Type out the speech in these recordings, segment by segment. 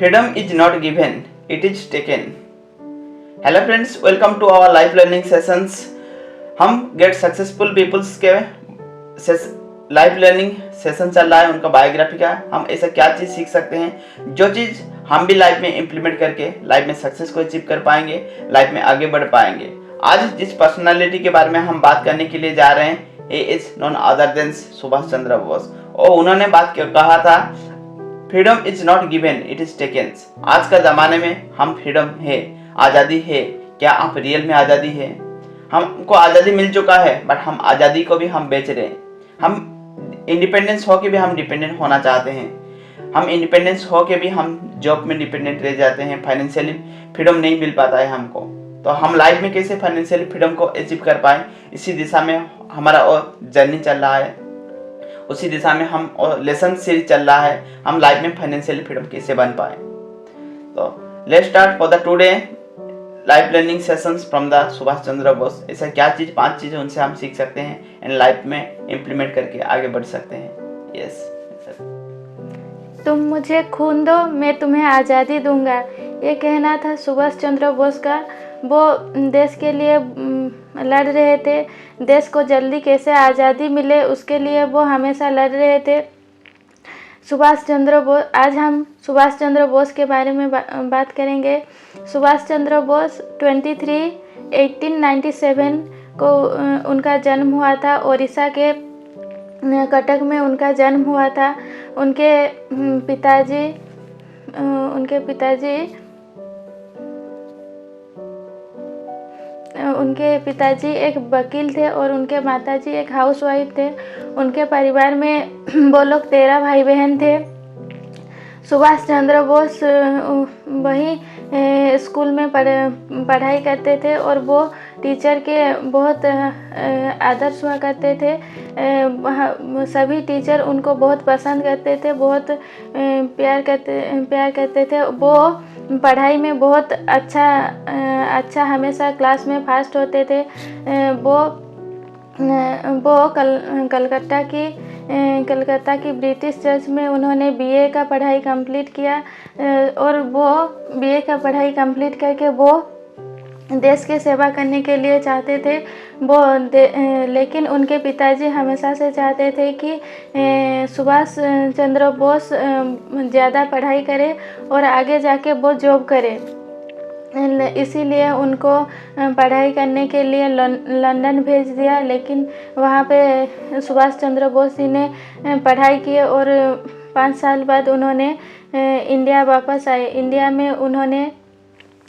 Freedom is not given, it is taken. Hello friends, welcome to our live learning sessions. हम get successful peoples के live learning session चल रहा है, उनका biography का। हम ऐसा क्या चीज़ सीख सकते हैं जो चीज़ हम भी लाइफ में इम्प्लीमेंट करके लाइफ में सक्सेस को अचीव कर पाएंगे, लाइफ में आगे बढ़ पाएंगे। आज जिस पर्सनालिटी के बारे में हम बात करने के लिए जा रहे हैं, ये is none other than Subhash Chandra Bose. और उन्होंने कहा था, freedom is not given, it is taken. आज का ज़माने में हम फ्रीडम है, आज़ादी है। क्या आप रियल में आज़ादी है? हमको आज़ादी मिल चुका है, बट हम आज़ादी को भी हम बेच रहे हैं। हम इंडिपेंडेंस हो के भी हम डिपेंडेंट होना चाहते हैं। हम इंडिपेंडेंस हो के भी हम जॉब में डिपेंडेंट रह जाते हैं। फाइनेंशियली फ्रीडम नहीं मिल पाता है हमको। तो हम लाइफ में कैसे फाइनेंशियली फ्रीडम को अचीव कर पाए, इसी दिशा में हमारा जर्नी चल रहा है। उसी दिशा में हम लेसन सीरीज चल रहा है, हम लाइफ में फाइनेंशियली फ्रीडम कैसे बन पाए। तो let's start for the today life learning sessions from the Subhash Chandra Bose. ऐसा क्या चीज़, 5 चीज़ें उनसे हम सीख सकते हैं एंड लाइफ में इम्प्लीमेंट करके आगे बढ़ सकते हैं। यस। तुम मुझे खून दो, मैं तुम्हें आज़ादी दूंगा। ये कहना था सुभाष चंद्र बोस का। वो देश के लिए लड़ रहे थे। देश को जल्दी कैसे आज़ादी मिले, उसके लिए वो हमेशा लड़ रहे थे। सुभाष चंद्र बोस, आज हम सुभाष चंद्र बोस के बारे में बात करेंगे। सुभाष चंद्र बोस 1897 को उनका जन्म हुआ था। ओडिशा के कटक में उनका जन्म हुआ था। उनके पिताजी एक वकील थे और उनके माताजी एक हाउसवाइफ थे। उनके परिवार में वो लोग 13 भाई बहन थे। सुभाष चंद्र बोस वही स्कूल में पढ़ाई करते थे और वो टीचर के बहुत आदर्श हुआ करते थे। सभी टीचर उनको बहुत पसंद करते थे, बहुत प्यार करते थे। वो पढ़ाई में बहुत अच्छा हमेशा क्लास में फास्ट होते थे। वो कलकत्ता की ब्रिटिश चर्च में उन्होंने बीए का पढ़ाई कंप्लीट किया और वो बीए का पढ़ाई कंप्लीट करके वो देश की सेवा करने के लिए चाहते थे। लेकिन उनके पिताजी हमेशा से चाहते थे कि सुभाष चंद्र बोस ज़्यादा पढ़ाई करे और आगे जाके वो जॉब करे। इसीलिए उनको पढ़ाई करने के लिए लंदन भेज दिया। लेकिन वहाँ पे सुभाष चंद्र बोस जी ने पढ़ाई की और 5 साल बाद उन्होंने इंडिया वापस आए। इंडिया में उन्होंने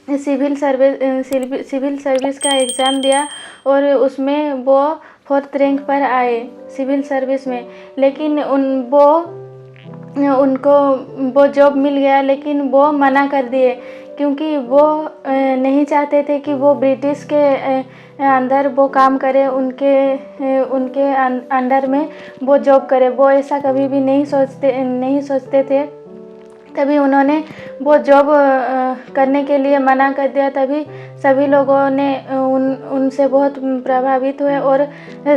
सिविल सर्विस का एग्ज़ाम दिया और उसमें वो 4th रैंक पर आए सिविल सर्विस में। लेकिन उनको वो जॉब मिल गया, लेकिन वो मना कर दिए क्योंकि वो नहीं चाहते थे कि वो ब्रिटिश के अंदर वो काम करे, उनके अंडर में वो जॉब करे। वो ऐसा कभी भी नहीं सोचते थे। तभी उन्होंने वो जॉब करने के लिए मना कर दिया। तभी सभी लोगों ने उनसे बहुत प्रभावित हुए और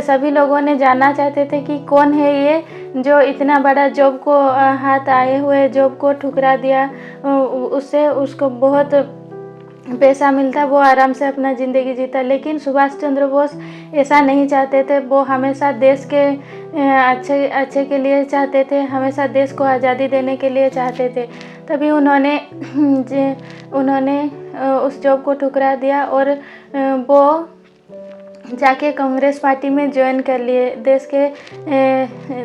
सभी लोगों ने जानना चाहते थे कि कौन है ये जो इतना बड़ा जॉब को हाथ आए हुए जॉब को ठुकरा दिया। उससे उसको बहुत पैसा मिलता, वो आराम से अपना ज़िंदगी जीता। लेकिन सुभाष चंद्र बोस ऐसा नहीं चाहते थे। वो हमेशा देश के अच्छे के लिए चाहते थे, हमेशा देश को आज़ादी देने के लिए चाहते थे। तभी उन्होंने उस जॉब को ठुकरा दिया और वो जाके कांग्रेस पार्टी में ज्वाइन कर लिए।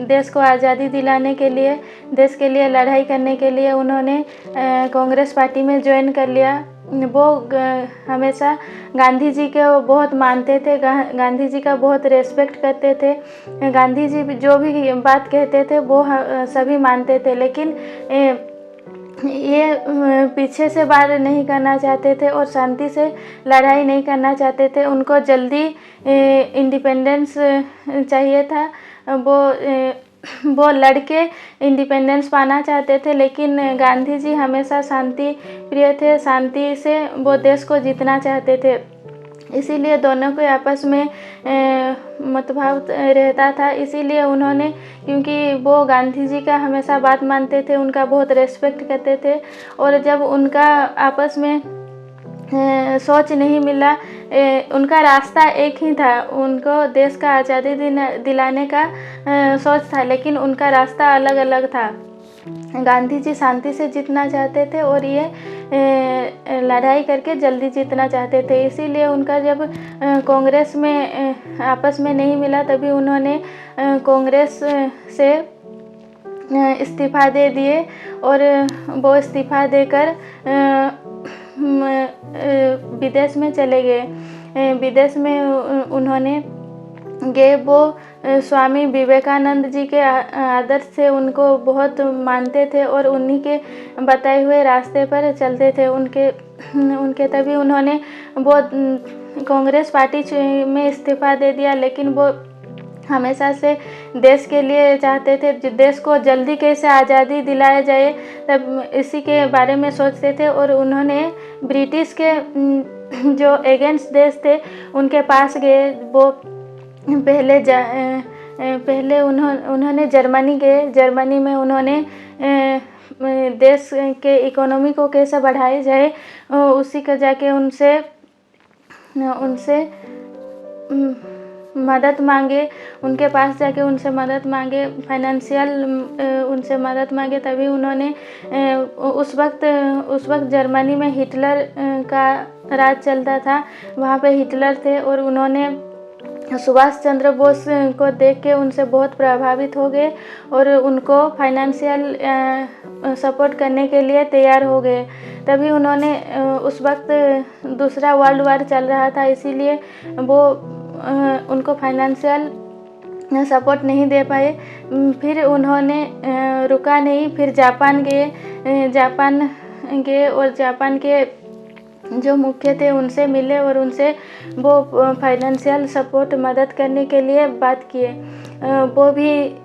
देश को आज़ादी दिलाने के लिए, देश के लिए लड़ाई करने के लिए उन्होंने कांग्रेस पार्टी में ज्वाइन कर लिया। वो हमेशा गांधी जी को बहुत मानते थे, गांधी जी का बहुत रेस्पेक्ट करते थे। गांधी जी जो भी बात कहते थे वो सभी मानते थे। लेकिन ये पीछे से बात नहीं करना चाहते थे और शांति से लड़ाई नहीं करना चाहते थे। उनको जल्दी इंडिपेंडेंस चाहिए था। वो लड़के इंडिपेंडेंस पाना चाहते थे। लेकिन गांधी जी हमेशा शांति प्रिय थे, शांति से वो देश को जीतना चाहते थे। इसीलिए दोनों के आपस में मतभाव रहता था। इसीलिए उन्होंने, क्योंकि वो गांधी जी का हमेशा बात मानते थे, उनका बहुत रेस्पेक्ट करते थे, और जब उनका आपस में सोच नहीं मिला, उनका रास्ता एक ही था, उनको देश का आज़ादी दिलाने का सोच था, लेकिन उनका रास्ता अलग अलग था। गांधी जी शांति से जीतना चाहते थे और ये लड़ाई करके जल्दी जीतना चाहते थे। इसीलिए उनका जब कांग्रेस में आपस में नहीं मिला, तभी उन्होंने कांग्रेस से इस्तीफ़ा दे दिए, और वो इस्तीफ़ा देकर विदेश में चले गए। विदेश में उन्होंने गए, वो स्वामी विवेकानंद जी के आदर्श से उनको बहुत मानते थे और उन्हीं के बताए हुए रास्ते पर चलते थे। उनके तभी उन्होंने वो कांग्रेस पार्टी में इस्तीफ़ा दे दिया, लेकिन वो हमेशा से देश के लिए चाहते थे, देश को जल्दी कैसे आज़ादी दिलाया जाए, तब इसी के बारे में सोचते थे। और उन्होंने ब्रिटिश के जो एजेंट्स देश थे उनके पास गए। वो पहले उन्होंने जर्मनी गए। जर्मनी में उन्होंने देश के इकोनॉमी को कैसे बढ़ाया जाए उसी का जाके उनसे मदद मांगे, उनके पास जाके उनसे मदद मांगे, फाइनेंशियल उनसे मदद मांगे। तभी उन्होंने उस वक्त जर्मनी में हिटलर का राज चलता था, वहाँ पे हिटलर थे, और उन्होंने सुभाष चंद्र बोस को देख के उनसे बहुत प्रभावित हो गए और उनको फाइनेंशियल सपोर्ट करने के लिए तैयार हो गए। तभी उन्होंने उस वक्त दूसरा वर्ल्ड वार चल रहा था, इसीलिए वो उनको फाइनेंशियल सपोर्ट नहीं दे पाए। फिर उन्होंने रुका नहीं, फिर जापान गए और जापान के जो मुख्य थे उनसे मिले और उनसे वो फाइनेंशियल सपोर्ट मदद करने के लिए बात किए। वो भी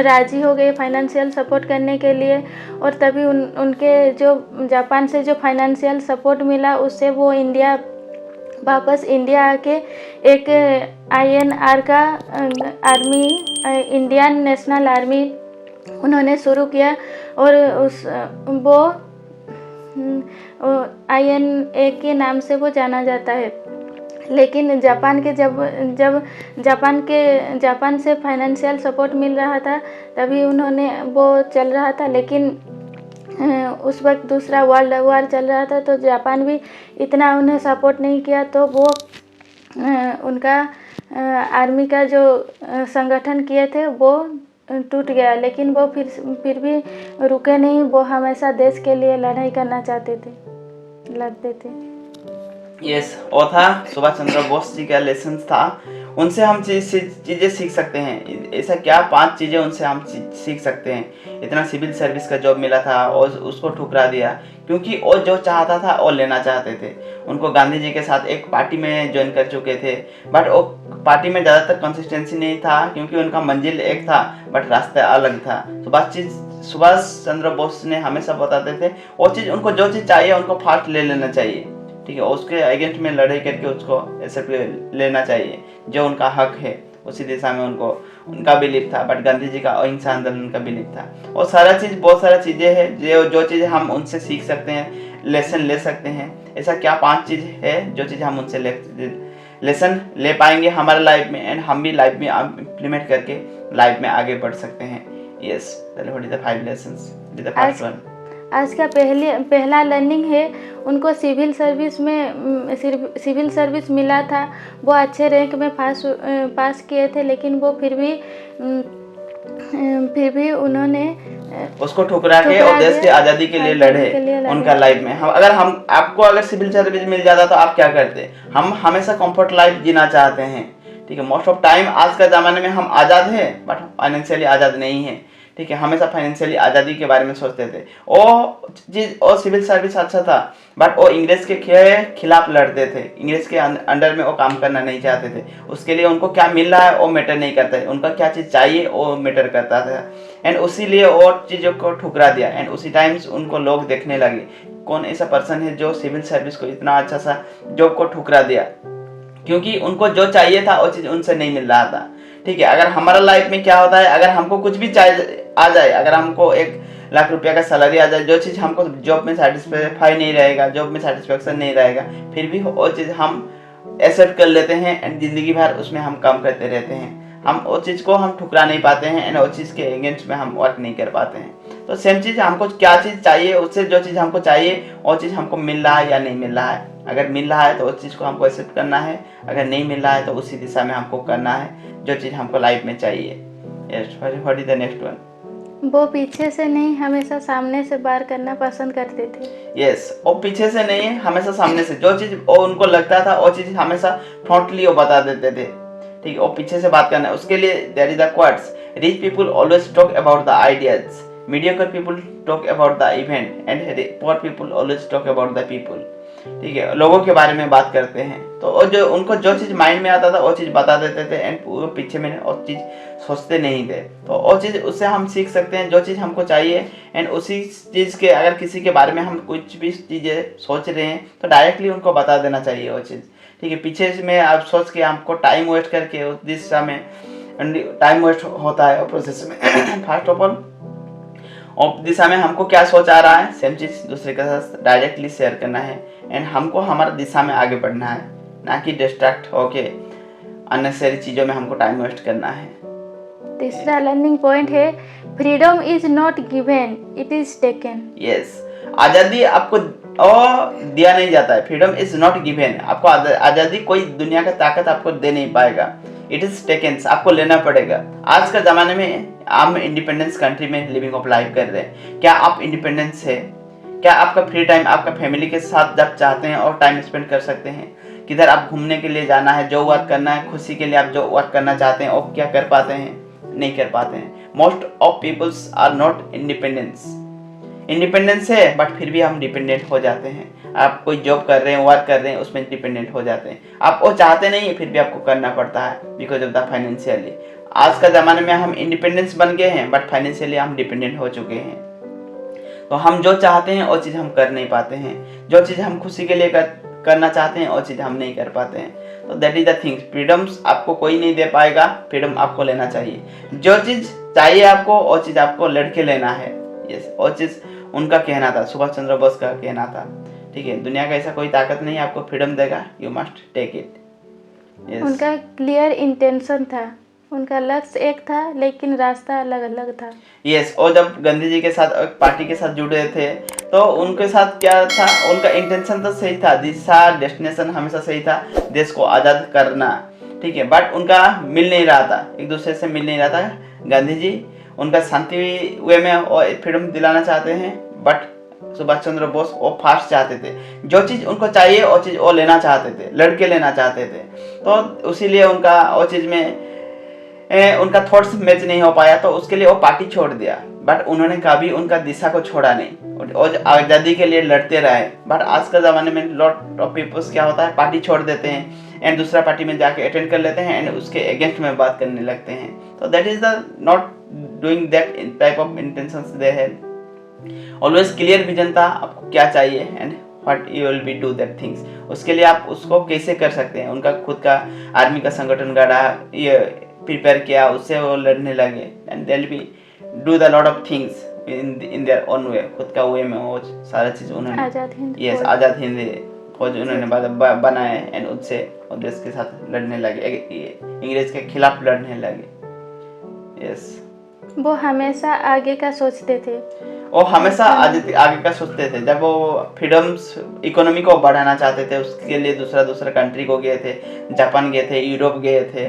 राज़ी हो गए फाइनेंशियल सपोर्ट करने के लिए, और तभी उनके जो जापान से जो फाइनेंशियल सपोर्ट मिला उससे वो वापस इंडिया आके एक INR का आर्मी, इंडियन नेशनल आर्मी उन्होंने शुरू किया, और वो INA के नाम से वो जाना जाता है। लेकिन जापान से फाइनेंशियल सपोर्ट मिल रहा था, तभी उन्होंने वो चल रहा था। लेकिन उस वक्त दूसरा वर्ल्ड वार चल रहा था, तो जापान भी इतना उन्हें सपोर्ट नहीं किया, तो वो उनका आर्मी का जो संगठन किए थे वो टूट गया। लेकिन वो फिर भी रुके नहीं, वो हमेशा देश के लिए लड़ाई करना चाहते थे, लड़ते थे। यस, और था सुभाष चंद्र बोस जी का लेसन था, उनसे हम चीज़ें सीख सकते हैं। ऐसा क्या 5 चीज़ें उनसे हम सीख सकते हैं। इतना सिविल सर्विस का जॉब मिला था और उसको ठुकरा दिया, क्योंकि वो जो चाहता था वो लेना चाहते थे। उनको गांधी जी के साथ एक पार्टी में ज्वाइन कर चुके थे, बट वो पार्टी में ज़्यादातर कंसिस्टेंसी नहीं था, क्योंकि उनका मंजिल एक था बट रास्ता अलग था। सुभाष चंद्र बोस ने हमेशा बताते थे वो चीज़, उनको जो चीज़ चाहिए उनको फास्ट ले लेना चाहिए, ठीक है, उसके अगेंस्ट में लड़ाई करके उसको ऐसे लेना चाहिए जो उनका हक है। उसी दिशा में उनका बिलीफ था, बट गांधी जी का अहिंसा आंदोलन का बिलीफ था। और बहुत सारा चीज़ें हैं जो चीज़ें हम उनसे सीख सकते हैं, लेसन ले सकते हैं। ऐसा क्या 5 चीज़ है जो चीज़ हम उनसे लेसन ले पाएंगे हमारे लाइफ में, एंड हम भी लाइफ में इम्प्लीमेंट करके लाइफ में आगे बढ़ सकते हैं। Yes, what is the 5 lessons? The first one, आज का पहला लर्निंग है, उनको सिविल सर्विस मिला था। वो अच्छे रैंक में पास किए थे, लेकिन वो फिर भी उन्होंने उसको ठुकरा के और देश की आज़ादी के लिए लड़े उनका लाइफ में। आपको अगर सिविल सर्विस मिल जाता तो आप क्या करते? हम हमेशा कंफर्ट लाइफ जीना चाहते हैं, ठीक है। मोस्ट ऑफ टाइम आज का ज़माने में हम आज़ाद हैं बट फाइनेंशियली आज़ाद नहीं है, ठीक है। हमेशा फाइनेंशियली आज़ादी के बारे में सोचते थे। और सिविल सर्विस अच्छा था, बट वो इंग्रेज के खिलाफ लड़ते थे, इंग्रेज के अंडर में वो काम करना नहीं चाहते थे। उसके लिए उनको क्या मिल रहा है वो मैटर नहीं करता है, उनका क्या चीज़ चाहिए वो मैटर करता था। एंड उसी लिए वो चीज़ों को ठुकरा दिया। एंड उसी टाइम्स उनको लोग देखने लगे कौन ऐसा पर्सन है जो सिविल सर्विस को इतना अच्छा सा जॉब को ठुकरा दिया। क्योंकि उनको जो चाहिए था वो चीज़ उनसे नहीं मिल रहा था। ठीक है, अगर हमारा लाइफ में क्या होता है, अगर हमको कुछ भी चाहिए आ जाए, अगर हमको 1 लाख रुपया का सैलरी आ जाए, जो चीज़ हमको जॉब में सेटिस्फाई नहीं रहेगा, जॉब में सेटिस्फेक्शन नहीं रहेगा, फिर भी वो चीज़ हम एक्सेप्ट कर लेते हैं एंड ज़िंदगी भर उसमें हम काम करते रहते हैं। हम वो चीज़ को हम ठुकरा नहीं पाते हैं एंड वो चीज़ के अगेंस्ट में हम वर्क नहीं कर पाते हैं। तो सेम चीज़, हमको क्या चीज़ चाहिए, उससे जो चीज़ हमको चाहिए वो चीज़ हमको मिल रहा है या नहीं मिल रहा है। अगर मिल रहा है तो उस चीज़ को हमको एक्सेप्ट करना है, अगर नहीं मिल रहा है तो उसी दिशा में हमको करना है जो चीज़ हमको लाइफ में चाहिए। Yes, what is the next one? वो पीछे से नहीं हमेशा सामने से बार करना पसंद करते थे। यस, वो पीछे से नहीं, हमेशा सामने से, जो चीज़ वो उनको लगता था वो चीज़ हमेशा फ्रंटली वो बता देते थे। ठीक है, वो पीछे से बात करना है, उसके लिए there is the quotes, rich people always talk about the ideas, mediocre people talk about the event and poor people always talk about the people. ठीक है, लोगों के बारे में बात करते हैं, तो वो जो उनको जो चीज़ माइंड में आता था वो चीज़ बता देते थे एंड वो पीछे में वो चीज़ सोचते नहीं थे। तो वो चीज़ उससे हम सीख सकते हैं, जो चीज़ हमको चाहिए एंड उसी चीज़ के, अगर किसी के बारे में हम कुछ भी चीज़ें सोच रहे हैं तो डायरेक्टली उनको बता देना चाहिए वो चीज़। ठीक है, पीछे में आप सोच के हमको टाइम वेस्ट करके उस दिशा में टाइम वेस्ट होता है प्रोसेस में। फर्स्ट ऑफ ऑल और दिशा में हमको क्या सोच आ रहा है, सेम चीज़ दूसरे के साथ डायरेक्टली शेयर करना है एंड हमको हमारा दिशा में आगे बढ़ना है, ना कि डिस्ट्रैक्ट होके अननेसेसरी चीज़ों में हमको टाइम वेस्ट करना है। तीसरा लर्निंग पॉइंट है, freedom is not given, it is taken. Yes, आज़ादी आपको दिया नहीं जाता है, फ्रीडम इज नॉट गिवन, आपको आज़ादी कोई दुनिया का ताकत आपको दे नहीं पाएगा, इट इज टेकन, आपको लेना पड़ेगा। आज का ज़माने में हम इंडिपेंडेंस कंट्री में लिविंग ऑफ लाइफ कर रहे हैं। क्या आप इंडिपेंडेंस है? क्या आपका फ्री टाइम आपका फैमिली के साथ जब चाहते हैं और टाइम स्पेंड कर सकते हैं? किधर आप घूमने के लिए जाना है, जो वर्क करना है, खुशी के लिए आप जो वर्क करना चाहते हैं और क्या कर पाते हैं? नहीं कर पाते हैं। Most of peoples are not independence है बट फिर भी हम डिपेंडेंट हो जाते हैं। आप कोई जॉब कर रहे हैं, वर्क कर रहे हैं, उसमें डिपेंडेंट हो जाते हैं। आप वो चाहते नहीं है फिर भी आपको करना पड़ता है बिकॉज ऑफ द फाइनेंशियली। आज का ज़माने में हम इंडिपेंडेंस बन गए हैं बट फाइनेंशियली हम डिपेंडेंट हो चुके हैं। तो हम जो चाहते हैं वो चीज़ हम कर नहीं पाते हैं, जो चीज़ हम खुशी के लिए करना चाहते हैं वो चीज़ हम नहीं कर पाते हैं। तो that is the things, freedoms आपको कोई नहीं दे पाएगा, फ्रीडम आपको लेना चाहिए। जो चीज़ चाहिए आपको वो चीज़ आपको लड़के लेना है। यस, वो चीज़ उनका कहना था, सुभाष चंद्र बोस का कहना था। ठीक है, दुनिया का ऐसा कोई ताकत नहीं आपको फ्रीडम देगा, यू मस्ट टेक इट। उनका क्लियर इंटेंशन था, उनका लक्ष्य एक था लेकिन रास्ता अलग अलग था। यस, और जब गांधी जी के साथ पार्टी के साथ जुड़े थे तो उनके साथ क्या था, उनका इंटेंशन तो सही था, दिशा डेस्टिनेशन हमेशा सही था, देश को आज़ाद करना। ठीक है, बट उनका मिल नहीं रहा था, एक दूसरे से मिल नहीं रहा था। गांधी जी उनका शांति वे में और फ्रीडम दिलाना चाहते हैं बट सुभाष चंद्र बोस वो फास्ट चाहते थे, जो चीज़ उनको चाहिए वो चीज़ वो लेना चाहते थे, लड़के लेना चाहते थे। तो इसीलिए उनका वो चीज़ में उनका थॉट्स मैच नहीं हो पाया, तो उसके लिए वो पार्टी छोड़ दिया। बट उन्होंने कभी उनका दिशा को छोड़ा नहीं और आज़ादी के लिए लड़ते रहे। बट आज के ज़माने में लॉट ऑफ पीपल्स क्या होता है, पार्टी छोड़ देते हैं एंड दूसरा पार्टी में जाके अटेंड कर लेते हैं एंड उसके अगेंस्ट में बात करने लगते हैं। तो that is the not doing that type of intentions they have. Always clear vision था आपको क्या चाहिए and what you will be do that things, उसके लिए आप उसको कैसे कर सकते हैं। उनका खुद का आर्मी का संगठन गढ़ा, ये प्रिपेयर किया, उससे वो लड़ने लगे and they will B do the lot of things in their own way, खुद का वे में वो सारा चीज़ उन्होंने आज़ाद हिंद फौज उन्होंने बनाए एंड उससे देश के साथ लड़ने लगे, अंग्रेज के खिलाफ लड़ने लगे। यस, वो हमेशा आगे का सोचते थे, वो हमेशा आगे का सोचते थे। जब वो फ्रीडम्स इकोनॉमी को बढ़ाना चाहते थे उसके लिए दूसरा कंट्री को गए थे, जापान गए थे, यूरोप गए थे,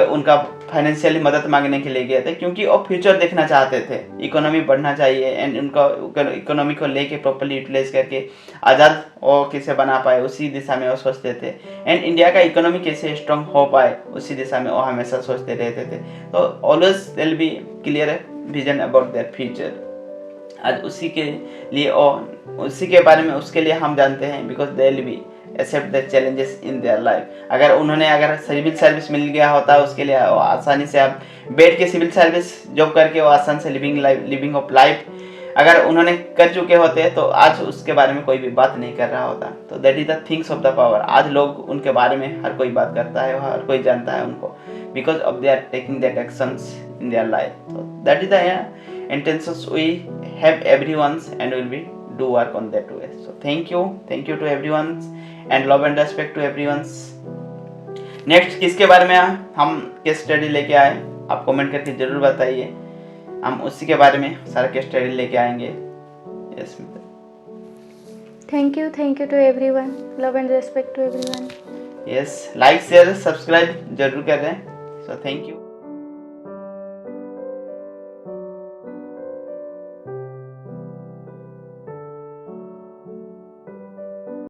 उनका फाइनेंशियली मदद मांगने के लिए गए थे क्योंकि वो फ्यूचर देखना चाहते थे, इकोनॉमी बढ़ना चाहिए एंड उनका इकोनॉमी को लेके प्रॉपर्ली यूटिलाइज करके आज़ाद वो कैसे बना पाए उसी दिशा में वो सोचते थे एंड इंडिया का इकोनॉमी कैसे स्ट्रॉन्ग हो पाए उसी दिशा में वो हमेशा सोचते रहते थे। तो always there will be clear vision about their future. आज उसी के लिए और उसी के बारे में उसके लिए हम जानते हैं because they will be accept the challenges in their life. अगर सिविल सर्विस मिल गया होता है उसके लिए आसानी से आप बैठ के सिविल सर्विस जॉब करके वो आसान से लिविंग ऑफ लाइफ अगर उन्होंने कर चुके होते तो आज उसके बारे में कोई भी बात नहीं कर रहा होता। तो that is the things of the power. आज लोग उनके बारे में हर कोई बात करता है, हर कोई जानता है उनको, because of they are taking that actions in their life. तो that is the intentions we have everyone's and will be do work on that way. So thank you to everyone's and love and respect to everyone's. Next किसके बारे में हम case study लेके आए आप comment करके जरूर बताइए, हम उसी के बारे में सारा केस स्टडी लेके आएंगे। Yes thank you to everyone, love and respect to everyone. Yes, like share subscribe जरूर कर रहे हैं। So thank you.